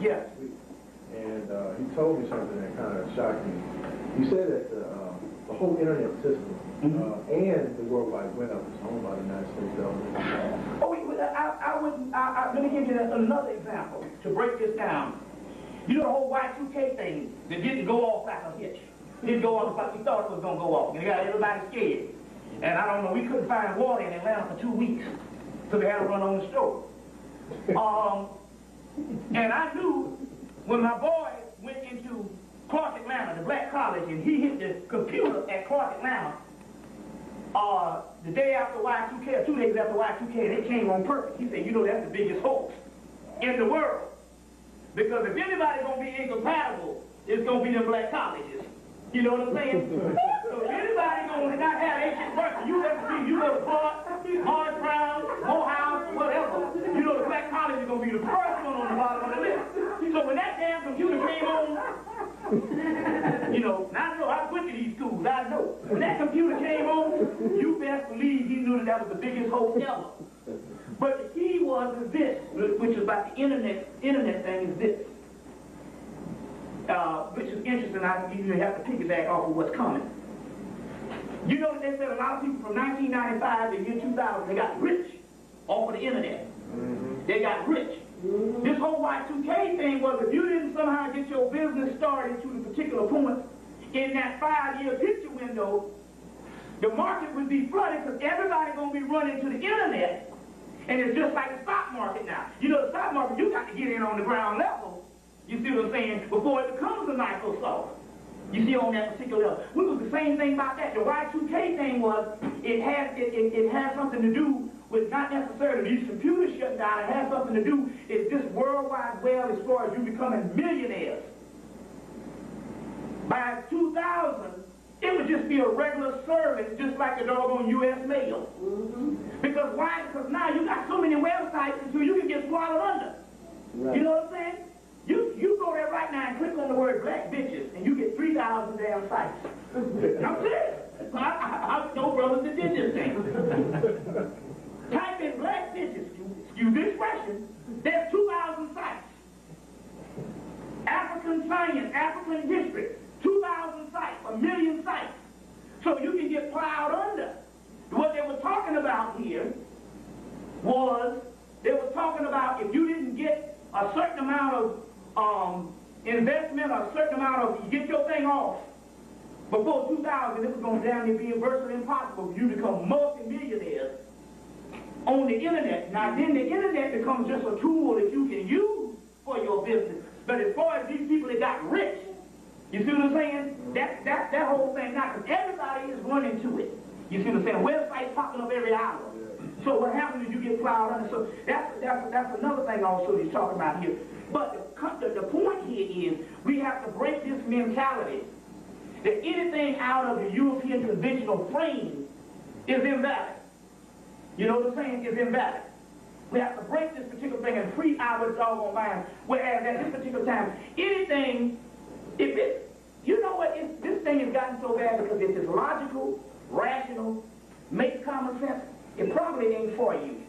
Yes. And he told me something that kind of shocked me. He said that the whole internet system and the World Wide Web is owned by the United States government. Oh, let me give you another example to break this down. You know the whole Y2K thing that didn't go off like a hitch. Didn't go off like we thought it was going to go off. And it got everybody scared. And I don't know, we couldn't find water in Atlanta for 2 weeks. So they had to run on the stove. And I knew when my boy went into Clark Atlanta, the black college, and he hit the computer at Clark Atlanta, the day after Y2K, or 2 days after Y2K, and it came on purpose. He said, you know, that's the biggest hoax in the world. Because if anybody's going to be incompatible, it's going to be them black colleges. You know what I'm saying? So if anybody's going to not have ancient work, you have to see, you go to Clark, Hard Brown, Morehouse, whatever, you know the black college is going to be the first one on the bottom of the list. So when that damn computer came on, you know, I know, I went to these schools, I know. When that computer came on, you best believe he knew that was the biggest hoax ever. But the key was this, which is about the internet thing, is this. Which is interesting. You have to piggyback off of what's coming. You know that they said a lot of people from 1995 to the year 2000, they got rich off of the internet. They got rich. This whole Y2K thing was if you didn't somehow get your business started to the particular point in that 5-year picture window, the market would be flooded because everybody's going to be running to the internet. And it's just like the stock market now. You know, the stock market, you got to get in on the ground level. You see what I'm saying? Before it becomes a Microsoft. You see on that particular level. We was the same thing about that. The Y2K thing was, it had something to do with not necessarily these computers shutting down. It had something to do with this World Wide Web as far as you becoming millionaires. By 2000, it would just be a regular service, just like the doggone U.S. mail. Because why? Because now you got so many websites until you can get swallowed under. Right. You know what I'm saying? You go there right now and click on the word black bitches, and you get 3,000 damn sites. I'm serious. I know brothers that did this thing. Type in black bitches, excuse the expression, there's 2,000 sites. African science, African history, 2,000 sites, 1,000,000 sites. So you can get plowed under. What they were talking about here was, they were talking about if you didn't get a certain amount of investment, or a certain amount of, you get your thing off, before 2000, it was going to down there be virtually impossible for you to become multi-millionaires on the internet. Now then the internet becomes just a tool that you can use for your business. But as far as these people that got rich, you see what I'm saying? That whole thing now, because everybody is running to it. You see what I'm saying? Websites popping up every hour. So what happens is you get plowed under. So that's another thing also he's talking about here. But the point here is we have to break this mentality that anything out of the European conventional frame is invalid. You know what I'm saying? Is invalid. We have to break this particular thing and free our doggone mind. Whereas at this particular time, anything, if it, you know what, this thing has gotten so bad because if it's logical, rational, makes common sense, it probably ain't for you.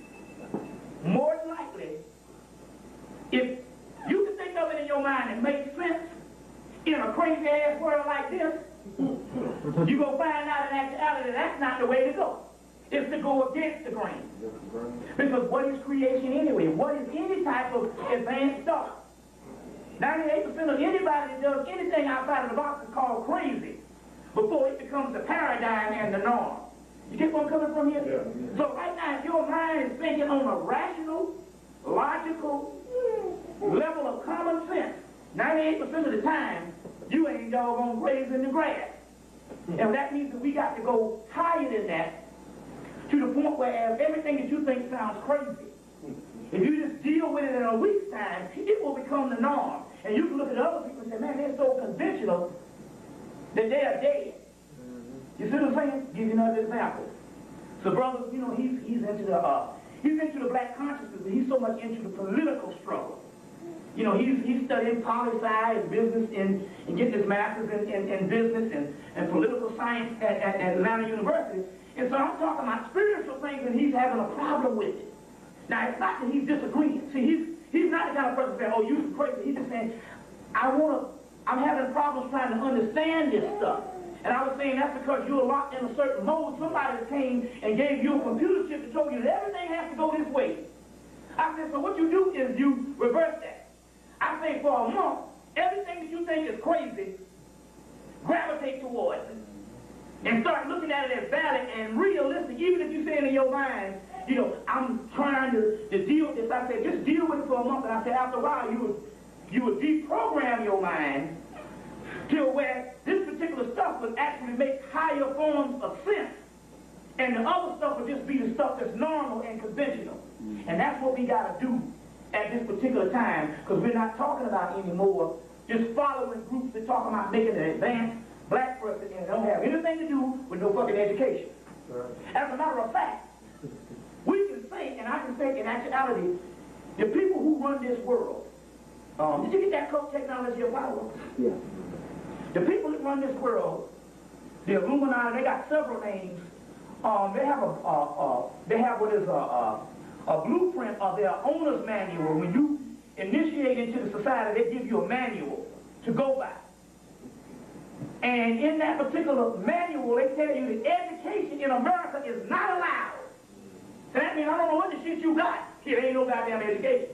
More than likely, if you can think of it in your mind and make sense in a crazy ass world like this, you're going to find out in actuality that's not the way to go. It's to go against the grain. Because what is creation anyway? What is any type of advanced thought? 98% of anybody that does anything outside of the box is called crazy before it becomes the paradigm and the norm. You get where I'm coming from here? Yeah. So right now, if your mind is thinking on a rational, logical level of common sense, 98% of the time, you ain't doggone grazing the grass. And that means that we got to go higher than that to the point where everything that you think sounds crazy, if you just deal with it in a week's time, it will become the norm. And you can look at other people and say, man, they're so conventional that they are dead. You see what I'm saying? Give you another example. So brothers, you know, he's into the black consciousness, but he's so much into the political struggle. You know, he's studying poli-sci and business and getting his master's in business and political science at Atlanta University. And so I'm talking about spiritual things, and he's having a problem with it. Now, it's not that he's disagreeing. See, He's not the kind of person saying, oh, you're crazy. He's just saying, I'm having problems trying to understand this stuff. And I was saying that's because you're locked in a certain mode. Somebody came and gave you a computer chip and told you that everything has to go this way. I said, so what you do is you reverse that. I say for a month, everything that you think is crazy, gravitate towards it. And start looking at it as valid and realistic, even if you say in your mind, you know, I'm trying to deal with this. I said, just deal with it for a month. And I said, after a while, you would deprogram your mind to where this particular stuff would actually make higher forms of sense. And the other stuff would just be the stuff that's normal and conventional. And that's what we got to do at this particular time, because we're not talking about anymore just following groups that talk about making an advanced black person and don't have anything to do with no fucking education. As a matter of fact, we can say, and I can say in actuality, the people who run this world, did you get that code technology of power? Yeah. The people that run this world, the Illuminati, they got several names. They have what is a blueprint of their owner's manual. When you initiate into the society, they give you a manual to go by. And in that particular manual, they tell you that education in America is not allowed. So that means I don't know what the shit you got. Here ain't no goddamn education.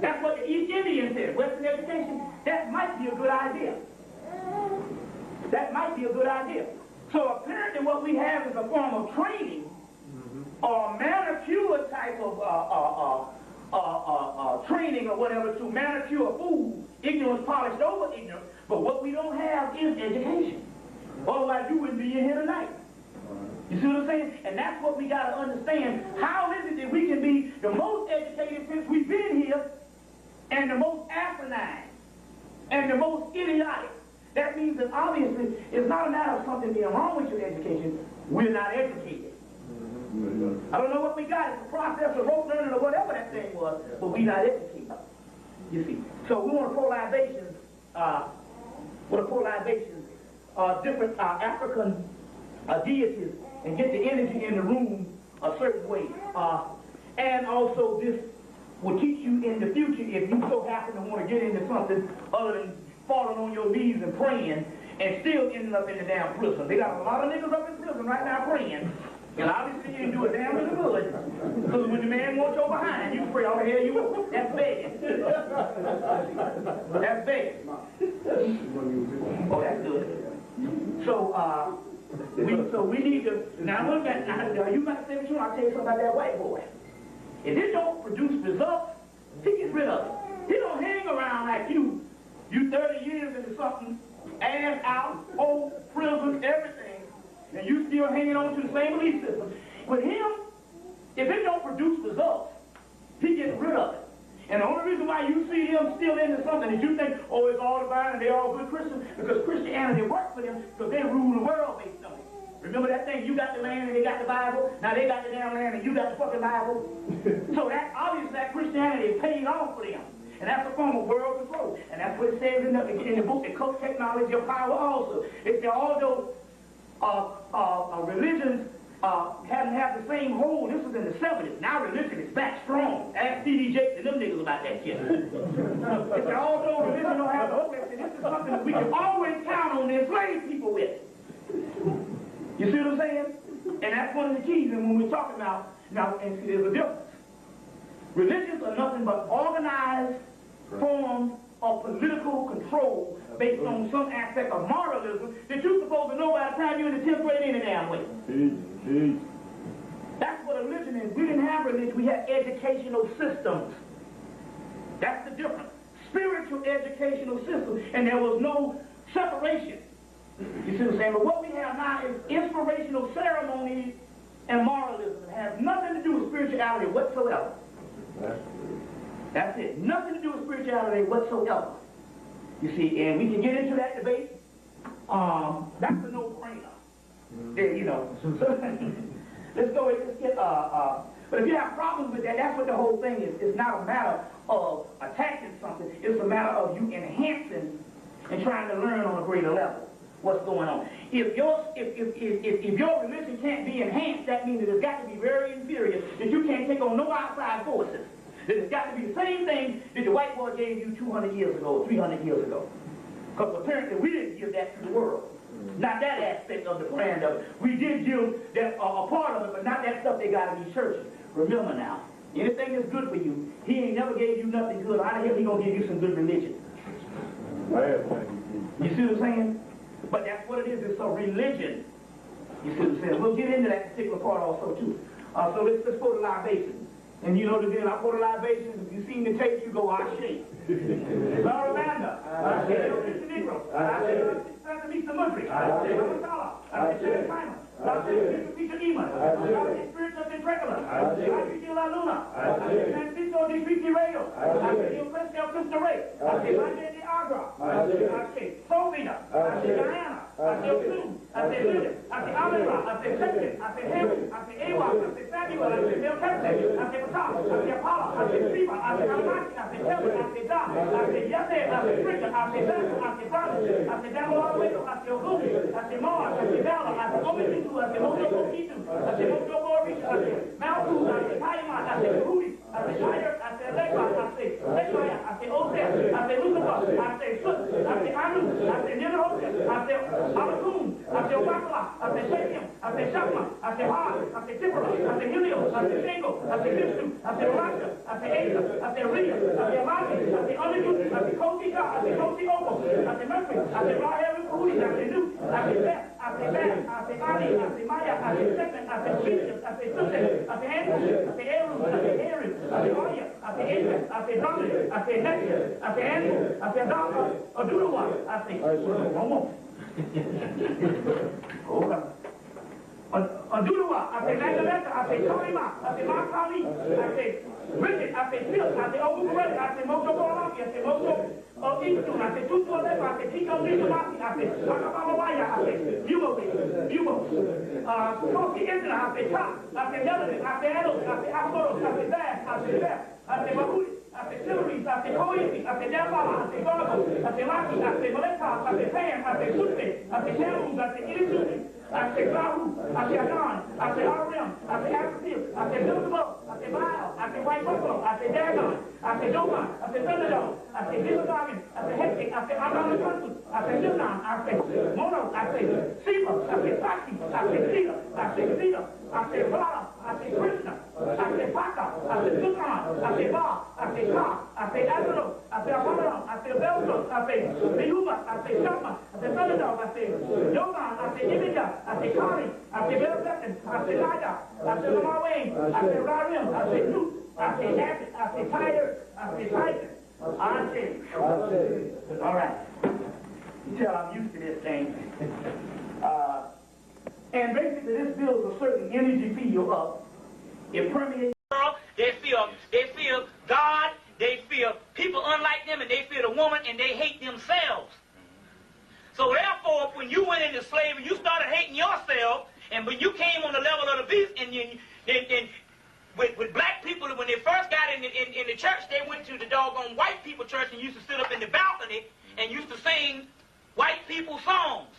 That's what the East Indian said. Western education, that might be a good idea. That might be a good idea. So apparently what we have is a form of training or manicure type of training or whatever to manicure food, ignorance polished over ignorance. But what we don't have is education. Otherwise you wouldn't be in here tonight. You see what I'm saying? And that's what we got to understand. How is it that we can be the most educated since we've been here and the most asinine and the most idiotic? That means that obviously it's not a matter of something being wrong with your education. We're not educated. I don't know what we got. It's a process of rote learning or whatever that thing was, but we're not educated. You see. So we want to pour libations, different African deities and get the energy in the room a certain way. And also this will teach you in the future if you so happen to want to get into something other than falling on your knees and praying and still ending up in the damn prison. They got a lot of niggas up in prison right now praying. And obviously you didn't do a damn bit of good. Because when the man wants your behind, you pray all the hell you want. That's begging. That's begging. Oh, that's good. So we need to, now look at, now you might say, I'll tell you something about that white boy. If it don't produce results, he gets rid of it. He don't hang around like you 30 years into something, ass out, old, prison, everything, and you still hanging on to the same belief system. With him, if it don't produce results, he gets rid of it. And the only reason why you see him still into something is you think, oh, it's all divine and they're all good Christians, because Christianity works for them because they rule the world based on it. Remember that thing, you got the land and they got the Bible, now they got the damn land and you got the fucking Bible. So that, obviously that Christianity is paying off for them. And that's a form of world control. And that's what it says in the book, the Cult Technology of Power also. It says all those religions haven't had the same hold. This was in the 70s. Now religion is back strong. Ask C.D. Jakes and them niggas about that shit. It's although religion don't have the hold, this is something that we can always count on to enslave people with. You see what I'm saying? And that's one of the keys. And when we're talking about, now, and see, there's a difference. Religions are nothing but organized forms of political control based on some aspect of moralism that you're supposed to know by the time you're in the 10th grade any damn way. That's what a religion is. We didn't have religion, we had educational systems. That's the difference. Spiritual educational systems, and there was no separation. You see what I'm saying? But what we have now is inspirational ceremonies and moralism. It has nothing to do with spirituality whatsoever. That's it. Nothing to do with spirituality whatsoever. You see, and we can get into that debate. That's a no-brainer. You know. Let's get, but if you have problems with that, that's what the whole thing is. It's not a matter of attacking something. It's a matter of you enhancing and trying to learn on a greater level what's going on. If your religion can't be enhanced, that means that it's got to be very inferior, that you can't take on no outside forces. It's got to be the same thing that the white boy gave you 200 years ago, 300 years ago. Because apparently we didn't give that to the world. Not that aspect of the brand of it. We did give that a part of it, but not that stuff they got in these churches. Remember now, anything that's good for you, he ain't never gave you nothing good. How the hell he gonna give you some good religion? You see what I'm saying? But that's what it is. It's a religion. You see what I'm saying? We'll get into that particular part also too. So let's go to libation. And you know the deal. I go to libation. If you seen the tape, you go, I shake. Laura Amanda. I say, Mr. Negro. I say, Santa Misa Mudry. I say, Ramasala. I say, Sherry Simon. I say, Peter Eman. I say, Spirit of the Dracula. I say, La Luna. I say, Francisco de Ricky Rayo. I say, Fresco Crystal Ray. I say, Maya de Agra. I say, Sylvia. I say, Diana. I say, Sue. I say, Lilith. I say, Amira. I say, Septic. I say, Henry. I say, Awa. I say, Samuel. I say, Bill Kepler. I say, Patal. I say, Apollo. I say, Siva. I say, Alamaki. I say, Kevin. I say, Don. I say, Yase. I say, Fricker. I say, Bethel. I say, Brother. I say, Daniel Arway. I say, Ogumi. I say, Mars. I say, Bella. I say, Omitu. I say, Mojo Kokitu. I say, Mojo Boris. I say, Malku. I say, Kayama. I say, Rudy. I say, Shire. I say, Legba. I say, Legmaya. I say, Osef. I say, Lucifer. I say, Soot. I say, Anu. I say, Nilhosef. I say, Alakum. I say, Wakala. I say, Shekim. I say, Shakma. I say, Ha. I say, Tipper. I say, Helios. I say, Shingo. I say, Vishnu. I say, Rasha. I say, Asa. I say, Rhea. I say, Elijah. I say, Onidu. I say, Kosi God. I say, Kosi Obo. I say, Mercury. I say, Rahel and Kudi. I say, Nuke. I say, Beth. I say, Beth. I say, Ali. I say, Maya. I say, Stephen. I say, Jesus. I say, Susan. I say, Andrew. I say, Aaron. I say, Aaron. I say, Arya. I say, Adrian. I say, Dominic. I say, Nexus. I say, Andrew. I say, Adunawa. I say, one more. Hold on. Adunawa. I say, Nagameta. I say, Torima. I say, Makali. I say, Richard. I say, Phil. I say, Ogukureli. I say, Mojo Boraki. I say, Mojo Eastern. I say, Tutu Olepa. I say, Tito Nishamaki. I say, Makabawaya. I say, Bubo. Kosi Isla. I say, Top. I say, Melody. I say, Edos. I say, Akoros. I say, Bass. I say, Beth. I say, Mahudi. I say, Silleries. I say, Koisi. I say, Dambala. I say, Garbo. I say, Laki. I say, Maleka. I say, Pam. I say, Sutte. I say, Shamuz. I say, Ilisuti. I say, Garu. I say, Adon. I say, Arim. I say, Afril. I say, Bilzebub. I say, Baal. I say, White Buffalo. I say, Dagon. I say, Doman. I say, Thunderdome. I say, Dilgagan. I say, Hectic. I say, Adon Kuntu. I say, Limnan. I say, Mono. I say, Siva. I say, Saki. I say, Sita. I say, Sita. I say, Rada. I say, Krishna. I say, Paka. I say, Sukran. I say, Ba. I say, Ka. I say, Azaro. I say, Apollon. I say, Belzo. I say, Meyuma. I say, Shama. I say, Thunderdome. I say, Yogan. I say, Imija. I say, Kari. I say, Belzekin. I say, Lada. I say, Lamar Wayne. I say, Rarim. I say, Newt. I say, Acid. I say, Tiger. I say, Tyson. I say. All right. You tell I'm used to this thing. And basically, this builds a certain energy field up. It permeates. They feel God, they feel people unlike them, and they feel the woman, and they hate themselves. So therefore, when you went into slavery, you started hating yourself, and when you came on the level of the beast, and with black people, when they first got in the church, they went to the doggone white people church and used to sit up in the balcony and used to sing white people songs.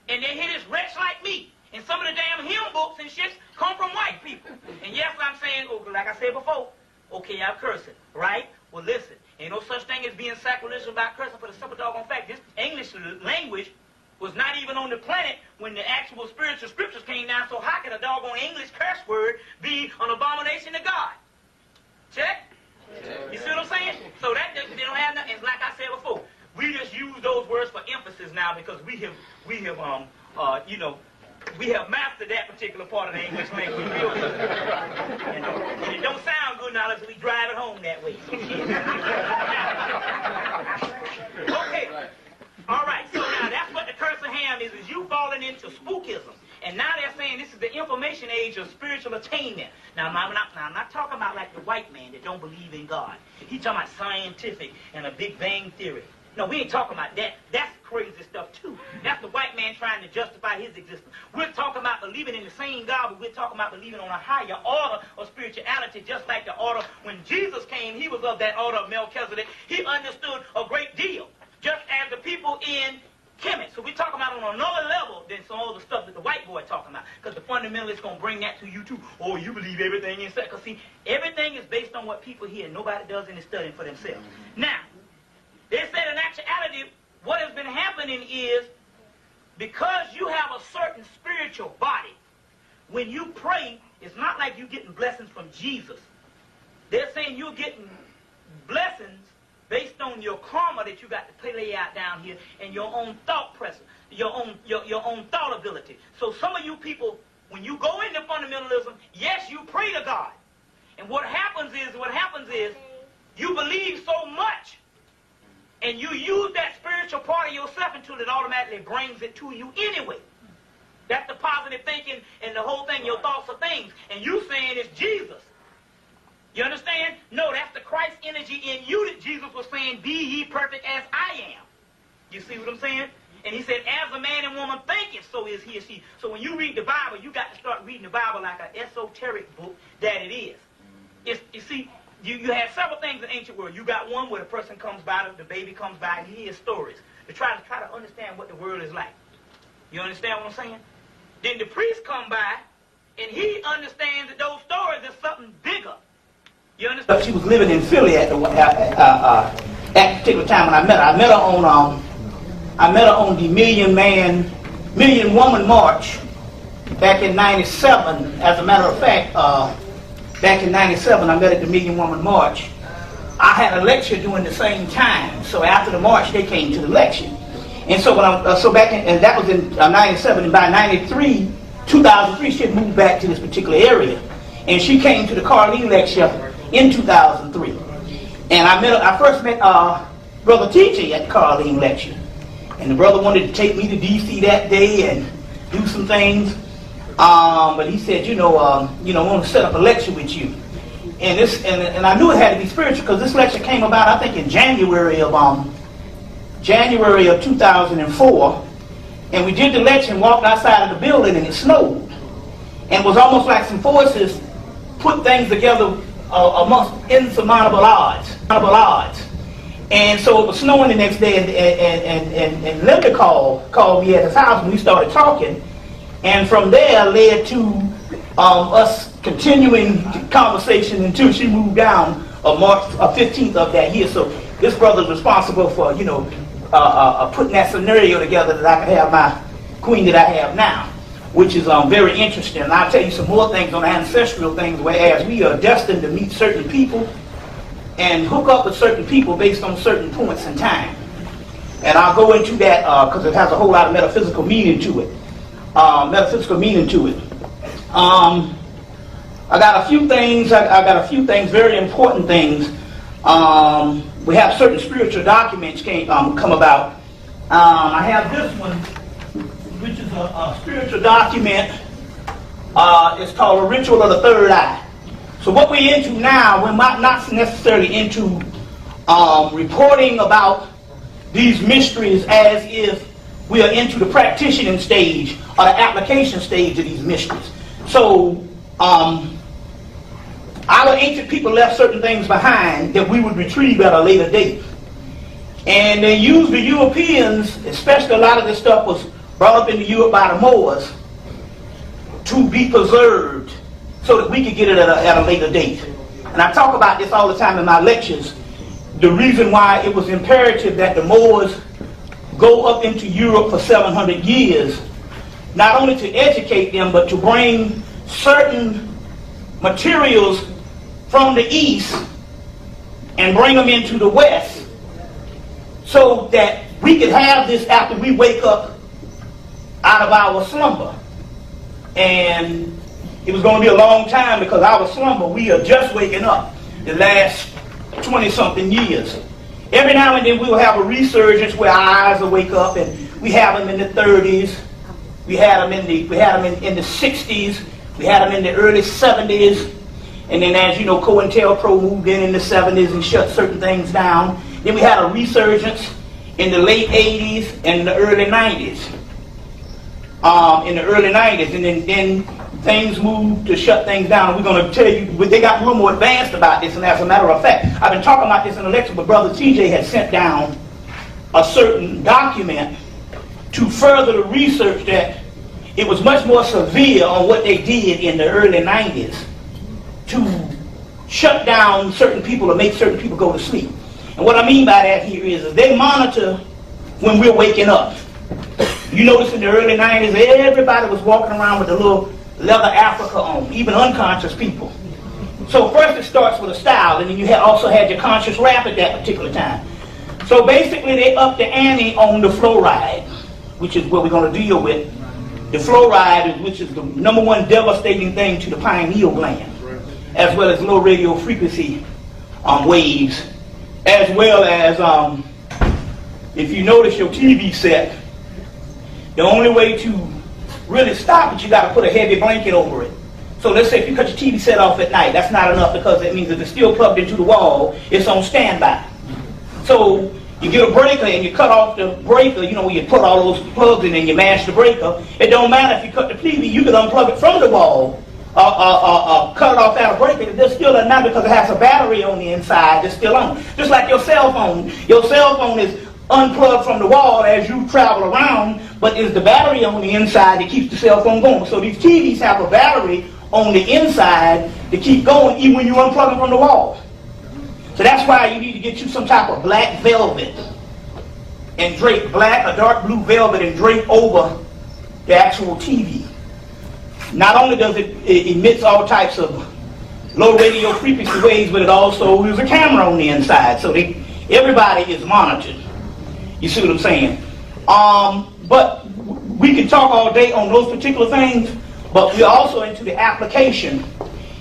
And they hit this wretch like me. And some of the damn hymn books and shit come from white people. And yes, I'm saying, like I said before, okay, I'm cursing, right? Well, listen, ain't no such thing as being sacrilegious about cursing for the simple doggone fact. This English language was not even on the planet when the actual spiritual scriptures came down, so how can a doggone English curse word be an abomination to God? Check? You see what I'm saying? So that they don't have nothing. It's like I said before, we just use those words for emphasis now because we have mastered that particular part of the English language. And it don't sound good now unless we drive it home that way. Okay. All right. So now that's what the curse of Ham is you falling into spookism. And now they're saying this is the information age of spiritual attainment. Now, I'm not talking about like the white man that don't believe in God. He's talking about scientific and a Big Bang theory. No, we ain't talking about that. That's crazy stuff, too. That's the white man trying to justify his existence. We're talking about believing in the same God, but we're talking about believing on a higher order of spirituality, just like the order when Jesus came, he was of that order of Melchizedek. He understood a great deal, just as the people in Hemmitt. So we're talking about on another level than some of the stuff that the white boy talking about. Because the fundamentalists going to bring that to you too. Oh, you believe everything is because see, everything is based on what people hear. Nobody does any studying for themselves. Now, they said in actuality, what has been happening is because you have a certain spiritual body, when you pray, it's not like you're getting blessings from Jesus. They're saying you're getting blessings based on your karma that you got to play out down here and your own thought process, your own thought ability. So some of you people, when you go into fundamentalism, yes, you pray to God. And what happens is you believe so much and you use that spiritual part of yourself until it automatically brings it to you anyway. That's the positive thinking and the whole thing, your thoughts are things. And you saying it's Jesus. You understand? No, that's the Christ energy in you that Jesus was saying, be ye perfect as I am. You see what I'm saying? And he said, as a man and woman thinketh, so is he or she. So when you read the Bible, you got to start reading the Bible like an esoteric book that it is. You see, you have several things in the ancient world. You got one where the person comes by, the baby comes by, and he hears stories to try to understand what the world is like. You understand what I'm saying? Then the priest come by, and he understands that those stories is something bigger. You understand? She was living in Philly at the particular time when I met her. I met her on the Million Woman March back in '97. As a matter of fact, back in '97, I met at the Million Woman March. I had a lecture during the same time. So after the march, they came to the lecture. And so and that was in '97. And by '93, 2003, she had moved back to this particular area, and she came to the Carlene lecture in 2003. And I first met Brother TJ at the Carlene lecture. And the brother wanted to take me to DC that day and do some things. But he said, I want to set up a lecture with you. And I knew it had to be spiritual because this lecture came about, I think, in January of 2004. And we did the lecture and walked outside of the building and it snowed. And it was almost like some forces put things together amongst insurmountable odds. And so it was snowing the next day, and Linda called me at his house, and we started talking. And from there led to us continuing the conversation until she moved down on March 15th of that year. So this brother's responsible for, putting that scenario together that I could have my queen that I have now, which is very interesting. And I'll tell you some more things on ancestral things, whereas we are destined to meet certain people and hook up with certain people based on certain points in time. And I'll go into that because it has a whole lot of metaphysical meaning to it. I got a few things. I got a few things, very important things. We have certain spiritual documents come about. I have this one, which is a spiritual document. It's called A Ritual of the Third Eye. So what we're into now, we're not necessarily into reporting about these mysteries as if we are into the practicing stage or the application stage of these mysteries. So our ancient people left certain things behind that we would retrieve at a later date. And they used the Europeans, especially a lot of this stuff was brought up into Europe by the Moors, to be preserved so that we could get it at a later date. And I talk about this all the time in my lectures. The reason why it was imperative that the Moors go up into Europe for 700 years, not only to educate them, but to bring certain materials from the East and bring them into the West so that we could have this after we wake up out of our slumber. And it was going to be a long time because our slumber, we are just waking up the last 20-something years. Every now and then we'll have a resurgence where our eyes will wake up, and we have them in the 30s, we had them in the 60s, we had them in the early 70s, and then as you know, COINTELPRO moved in the 70s and shut certain things down. Then we had a resurgence in the late 80s and the early 90s. And then things moved to shut things down. We're going to tell you, they got a little more advanced about this, and as a matter of fact, I've been talking about this in the lecture, but Brother TJ had sent down a certain document to further the research that it was much more severe on what they did in the early 90s to shut down certain people or make certain people go to sleep. And what I mean by that here is they monitor when we're waking up. You notice in the early 90s, everybody was walking around with a little leather Africa on, even unconscious people. So first it starts with a style, and then you also had your conscious rap at that particular time. So basically they upped the ante on the fluoride, which is what we're going to deal with. The fluoride, which is the number one devastating thing to the pineal gland, as well as low radio frequency waves, as well as, if you notice your TV set, the only way to really stop it, you got to put a heavy blanket over it. So let's say if you cut your TV set off at night, that's not enough, because that means if it's still plugged into the wall, it's on standby. So you get a breaker and you cut off the breaker, you know, where you put all those plugs in and you mash the breaker. It don't matter if you cut the TV, you can unplug it from the wall, cut it off out of breaker. There's still enough because it has a battery on the inside that's still on. Just like your cell phone. Your cell phone is unplugged from the wall as you travel around, but it's the battery on the inside that keeps the cell phone going. So these TVs have a battery on the inside to keep going even when you unplug them from the wall. So that's why you need to get you some type of black velvet and drape, black or dark blue velvet, and drape over the actual TV. Not only does it emits all types of low radio frequency waves, but it also is a camera on the inside. So everybody is monitored. You see what I'm saying? But we can talk all day on those particular things, but we're also into the application.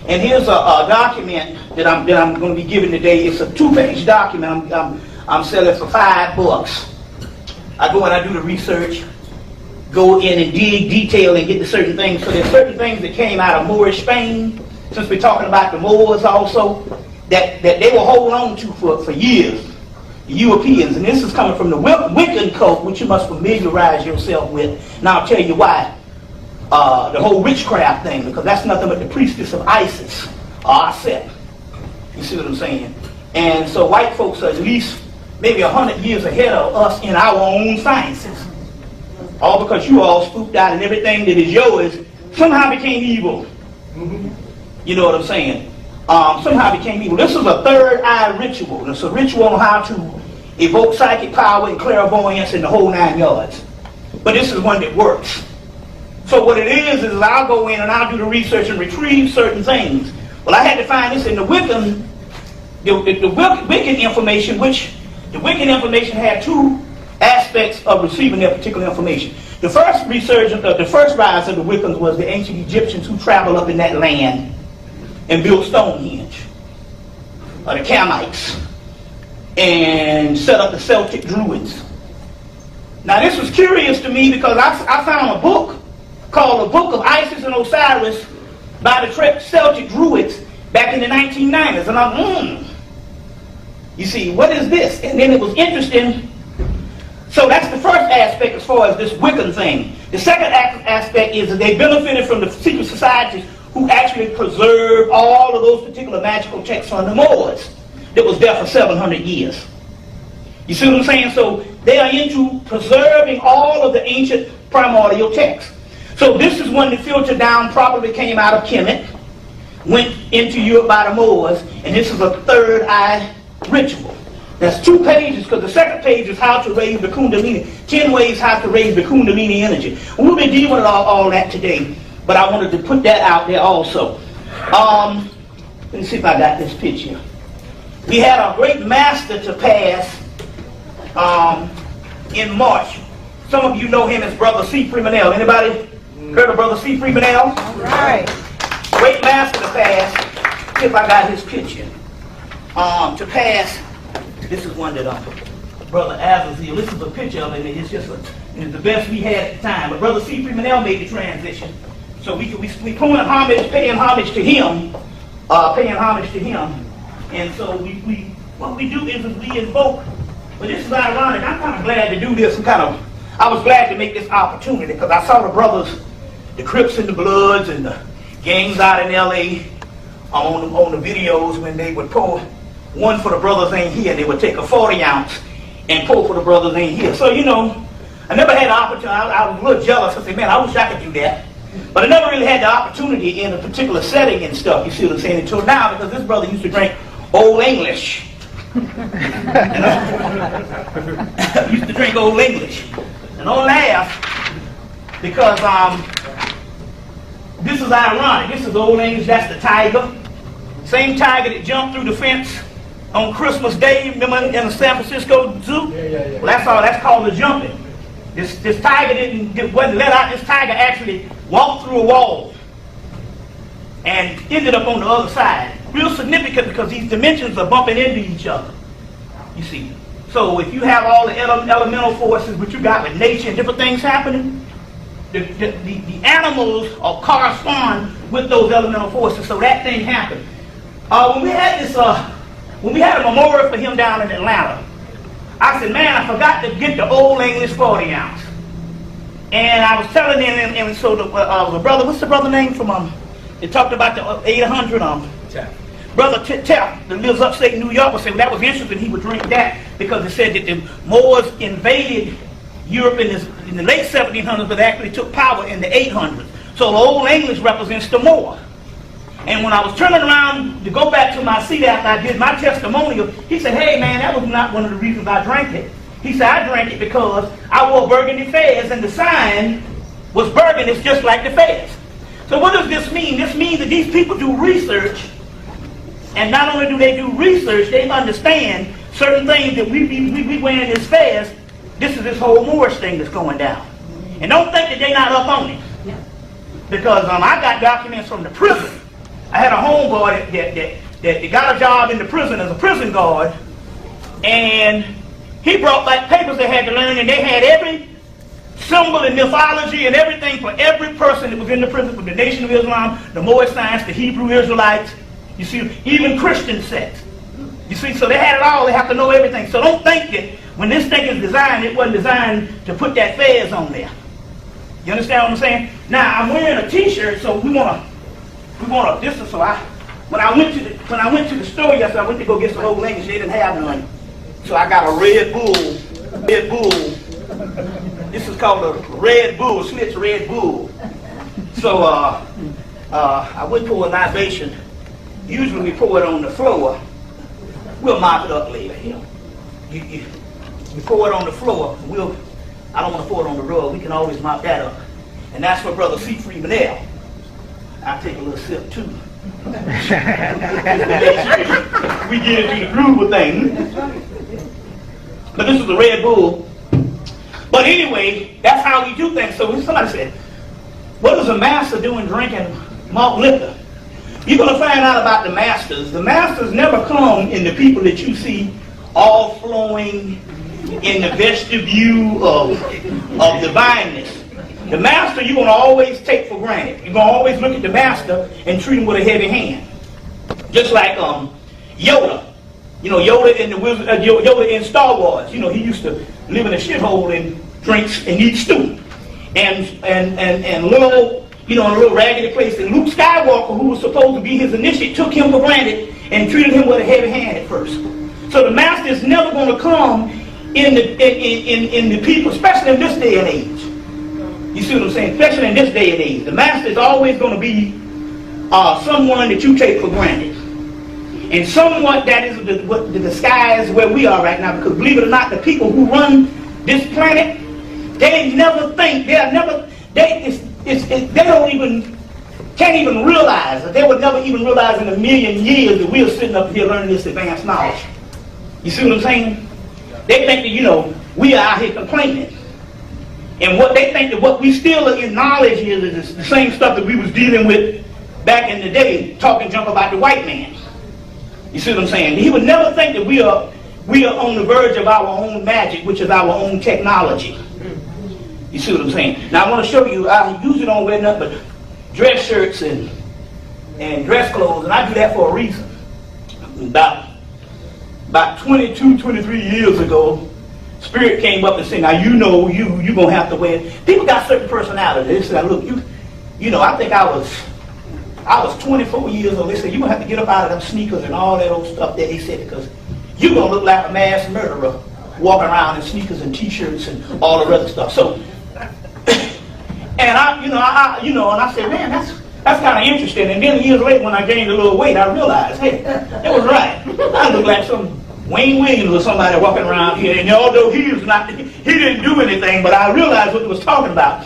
And here's a document that I'm going to be giving today. It's a 2-page document. I'm selling for $5. I go and I do the research, go in and dig detail and get to certain things. So there's certain things that came out of Moorish Spain, since we're talking about the Moors also, that they will hold on to for years. The Europeans, and this is coming from the Wiccan cult, which you must familiarize yourself with. And I'll tell you why. The whole witchcraft thing, because that's nothing but the priestess of Isis, or Aset. You see what I'm saying? And so white folks are at least maybe 100 years ahead of us in our own sciences. All because you all spooked out and everything that is yours somehow became evil. You know what I'm saying? Somehow became evil. This is a third eye ritual. It's a ritual on how to evoke psychic power and clairvoyance and the whole 9 yards. But this is one that works. So what it is I'll go in and I'll do the research and retrieve certain things. Well, I had to find this in the Wiccan, Wiccan information, which the Wiccan information had 2 aspects of receiving that particular information. The first the first rise of the Wiccans was the ancient Egyptians who traveled up in that land and built Stonehenge, or the Hemmites, and set up the Celtic Druids. Now this was curious to me because I found a book called The Book of Isis and Osiris by the Celtic Druids back in the 1990s. And I'm, you see, what is this? And then it was interesting. So that's the first aspect as far as this Wiccan thing. The second aspect is that they benefited from the secret societies who actually preserved all of those particular magical texts on the Moors that was there for 700 years. You see what I'm saying? So they are into preserving all of the ancient primordial texts. So this is one that filtered down, probably came out of Hemmitt, went into Europe by the Moors, and this is a third eye ritual. That's 2 pages, because the second page is how to raise the Kundalini, 10 ways how to raise the Kundalini energy. We'll be dealing with all that today, but I wanted to put that out there also. Let me see if I got this picture. We had a great master to pass in March. Some of you know him as Brother C. Freemanell. Anybody heard of Brother C. Freemanell? All right. Great master to pass. See if I got his picture. To pass. This is one that Brother Azazel. This is a picture of it. It's just it's the best we had at the time. But Brother C. Freemanell made the transition, so we paying homage to him, And so what we do is we invoke. But this is ironic. I'm kind of glad to do this. I was glad to make this opportunity because I saw the brothers, the Crips and the Bloods and the gangs out in L.A. on the videos when they would pour one for the brothers ain't here. They would take a 40 ounce and pour for the brothers ain't here. So, you know, I never had the opportunity. I was a little jealous. I said, man, I wish I could do that. But I never really had the opportunity in a particular setting and stuff, you see what I'm saying, until now, because this brother used to drink Old English. Used to drink Old English. And don't laugh, because this is ironic. This is Old English, that's the tiger. Same tiger that jumped through the fence on Christmas Day, remember in the San Francisco Zoo? Yeah. Well, that's called the jumping. This tiger wasn't let out. This tiger actually walked through a wall and ended up on the other side. Real significant because these dimensions are bumping into each other, you see. So if you have all the elemental forces, which you got with nature and different things happening, the animals correspond with those elemental forces, so that thing happened. When we had a memorial for him down in Atlanta, I said, man, I forgot to get the Old English 40 ounce. And I was telling him, and so the brother, what's the brother name from, they talked about the 800, Brother Tell, that lives upstate New York, would say, well, that was interesting, he would drink that, because it said that the Moors invaded Europe in the late 1700s, but they actually took power in the 800s. So the Old English represents the Moor. And when I was turning around to go back to my seat after I did my testimonial, he said, hey man, that was not one of the reasons I drank it. He said, I drank it because I wore burgundy fez and the sign was burgundy, it's just like the fez. So what does this mean? This means that these people do research, and not only do they do research, they understand certain things that we wearing this fez. This is this whole Moorish thing that's going down. And don't think that they're not up on it. Because I got documents from the prison. I had a homeboy that got a job in the prison as a prison guard, and he brought back papers they had to learn, and they had every symbol and mythology and everything for every person that was in the prison, from the Nation of Islam, the Moorish Science, the Hebrew Israelites, you see, even Christian sects. You see, so they had it all, they have to know everything. So don't think that when this thing is designed, it wasn't designed to put that fez on there. You understand what I'm saying? Now, I'm wearing a t-shirt, so we want to distance. So when I went to the store yesterday, I went to go get some Old English. They didn't have none, so I got a Red Bull. This is called a Red Bull, Schlitz Red Bull. So I went for a libation. Usually we pour it on the floor. We'll mop it up later. You pour it on the floor. I don't want to pour it on the rug. We can always mop that up. And that's for Brother C. Freeman. I'll take a little sip too. We get into the groove of things. But this is the Red Bull. But anyway, that's how we do things. So somebody said, what does a master do in drinking malt liquor? You're going to find out about the masters. The masters never come in the people that you see all flowing in the vestibule of divineness. The master you're going to always take for granted. You're going to always look at the master and treat him with a heavy hand. Just like Yoda. You know, Yoda in Yoda in Star Wars. You know, he used to live in a shithole and drink and eat stew. And little, you know, in a little raggedy place. And Luke Skywalker, who was supposed to be his initiate, took him for granted and treated him with a heavy hand at first. So the master is never going to come in the people, especially in this day and age. You see what I'm saying? Especially in this day and age. The master is always going to be someone that you take for granted. And somewhat that is the disguise where we are right now, because believe it or not, the people who run this planet, they never think, they can't even realize, they would never even realize in a million years that we're sitting up here learning this advanced knowledge. You see what I'm saying? They think that, you know, we are out here complaining. And what they think that what we still in knowledge is the same stuff that we was dealing with back in the day, talking junk about the white man. You see what I'm saying? He would never think that we are on the verge of our own magic, which is our own technology. You see what I'm saying? Now I want to show you, I usually don't wear nothing but dress shirts and dress clothes, and I do that for a reason. About 22, 23 years ago, Spirit came up and said, now you know you're going to have to wear. People got certain personalities. They said, look, you know, I think I was 24 years old. They said, you're going to have to get up out of them sneakers and all that old stuff that they said, because you're going to look like a mass murderer walking around in sneakers and t-shirts and all the other stuff. So, and and I said, man, that's kind of interesting. And then years later, when I gained a little weight, I realized, hey, it was right. I look like some Wayne Williams or somebody walking around here. And although he didn't do anything, but I realized what he was talking about.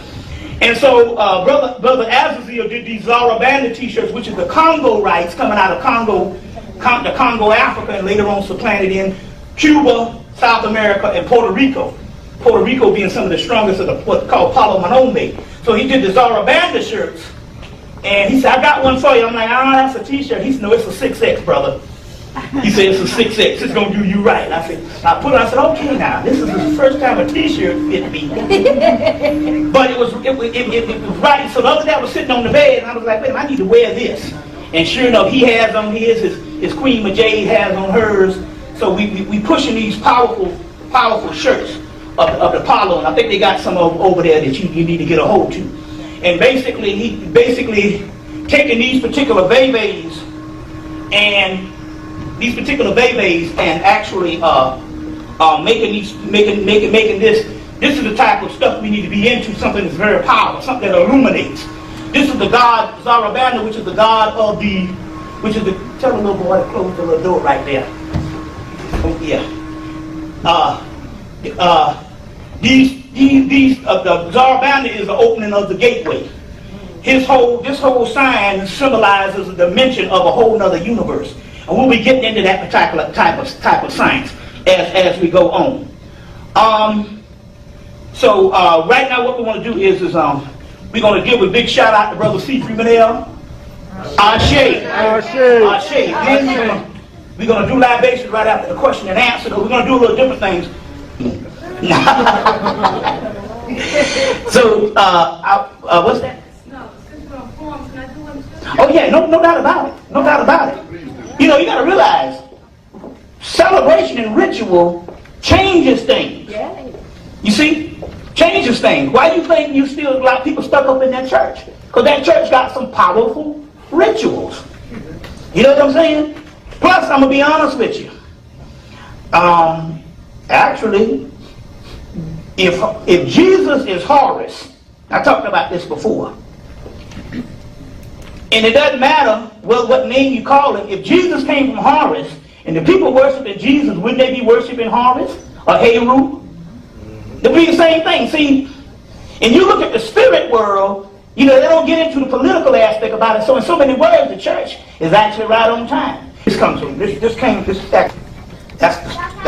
And so Brother Azazel did these Zarabanda t-shirts, which is the Congo rights coming out of the Congo, Africa, and later on supplanted in Cuba, South America, and Puerto Rico. Puerto Rico being some of the strongest of what's called Palo Manombe. So he did the Zarabanda shirts. And he said, I got one for you. I'm like, that's a t-shirt. He said, no, it's a 6X, brother. He said, it's a 6X. It's going to do you right. I said, okay now. This is the first time a t-shirt fit me. But it was right. So the other day I was sitting on the bed and I was like, wait a minute, I need to wear this. And sure enough, he has on his Queen Majay has on hers. So we pushing these powerful shirts of the Palo. And I think they got some over there that you need to get a hold to. And basically, he taking these particular Bebes and actually making this. This is the type of stuff we need to be into. Something that's very powerful, something that illuminates. This is the god Zarabanda, which is the god of tell the little boy to close the little door right there. Oh yeah. The Zarabanda is the opening of the gateway. This whole sign symbolizes a dimension of a whole nother universe. And we'll be getting into that particular type of science as we go on. So right now what we want to do is we're going to give a big shout out to Brother C. Freemanel. Ashe. Then we're going to do libations right after the question and answer. We're going to do a little different things. So, what's that? No, since we're on forms, can I do one too? Oh yeah, no doubt about it. No doubt about it. You know, you got to realize, celebration and ritual changes things. Yeah. You see? Changes things. Why do you think you still a lot of people stuck up in that church? Because that church got some powerful rituals. You know what I'm saying? Plus, I'm going to be honest with you. Actually, if Jesus is Horus, I talked about this before, and it doesn't matter what name you call him, if Jesus came from Horus, and the people worshiping Jesus, wouldn't they be worshiping Horus or Heru? It'd be the same thing. See, and you look at the spirit world, you know, they don't get into the political aspect about it. So in so many words, the church is actually right on time. This comes from, that's